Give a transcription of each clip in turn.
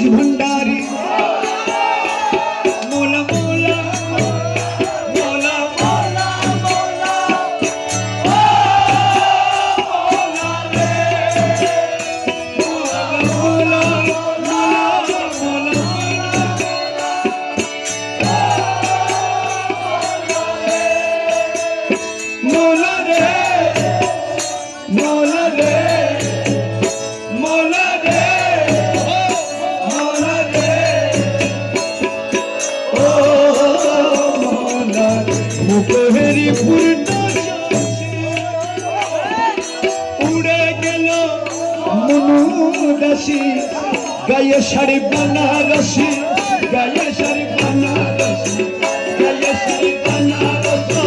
भंडारी मोला मोला मोला मोला मोला मोला रे मोला मोला मोला रे मोला रे मोला रे मोला रे ओ मोला मुखहरी पूर्ण उड़े गेल मनुदासी गाये शाड़ी बनारसी गाये शाड़ी बनारसी गाये शाड़ी बनारसी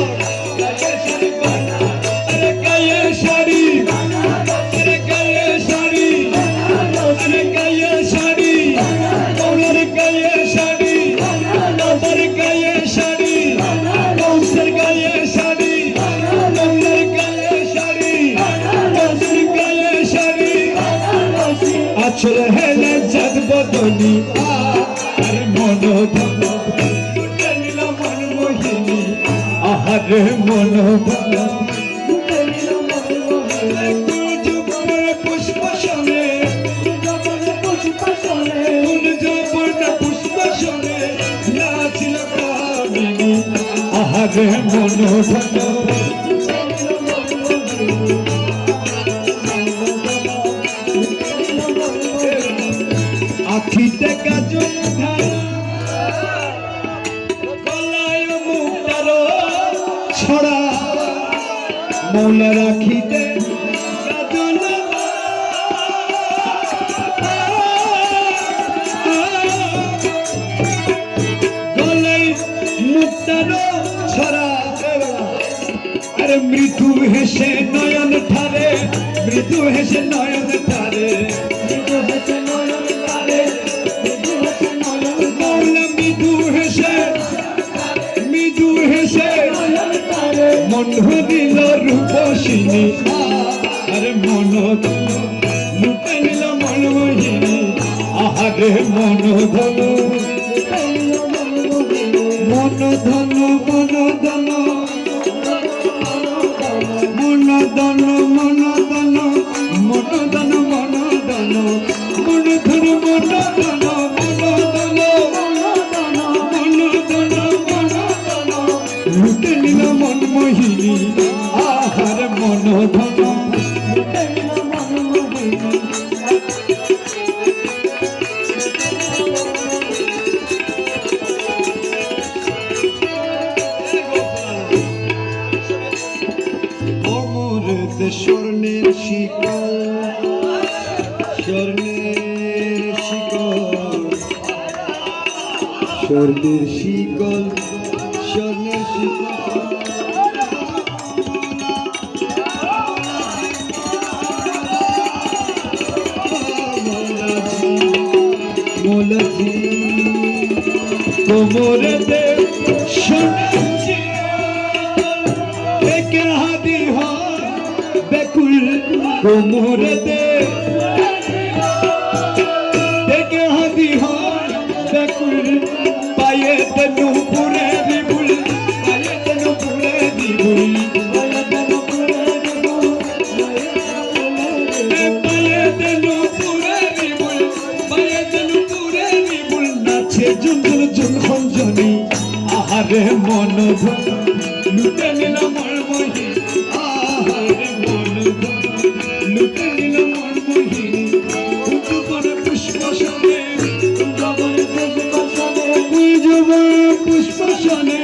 गाये शाड़ी बनारसी अरे गाये शाड़ी अरे गाये शाड़ी अरे गाये शाड़ी कौलर गाये शाड़ी कौलर गाये शाड़ी कौसर गाये शाड़ी कौलर गाये शाड़ी कौसर गाये शाड़ी आचल हेले जद बदनी अरे मनो धन लुटे नील मन मोहिनी आहारे मनो धन लुटे नील मन मोहिनी तुझ पुष्प शोने पुष्प शोने तुझ पुष्प शोने नाचिल कामिनी आहारे मनो धन आखिते काजल गलाय मुक्तारो छड़ा मौला राखिते काजल गलाय मुक्तारो छड़ा अरे मृत्यु हेसे नयन ठारे मृत्यु हेसे नयन ठारे मृत्यु हेसे नयन ठारे मौला मृदु हेसे मनु दिल रूपसिनी अरे मन लुटे नील मन मोहिनी आहारे मन धन मन धन मन धन मन धन मन धन मन धन मन धन मन धन मन धन लुटे नील मन मोहिनी आहार मन धन लुटे नील मन मोहिनी অমরতে স্বর্ণের শিকল স্বর্ণের শিকল স্বর্ণের শিকল স্বর্ণের শিকল মোলাজি কোমরে দে সোনাজি দেখে হাদি হয় বেকুল কোমরে দে দেখে হাদি হয় বেকুল পায়ে তেনু পুরে দিবুল পায়ে তেনু পুরে দিবুল পায়ে তেনু পুরে দিবুল পায়ে তেনু পুরে দিবুল পায়ে তেনু পুরে দিবুল নাচে জুন্দর জুনখন জনি আহারে মন ধন লুটে নীল মন মোহিনী আহারে মন ধন লুটে নীল মন মোহিনী কুঞ্জবনে পুষ্প শোনে কুঞ্জবনে পুষ্প শোনে কুঞ্জবনে পুষ্প শোনে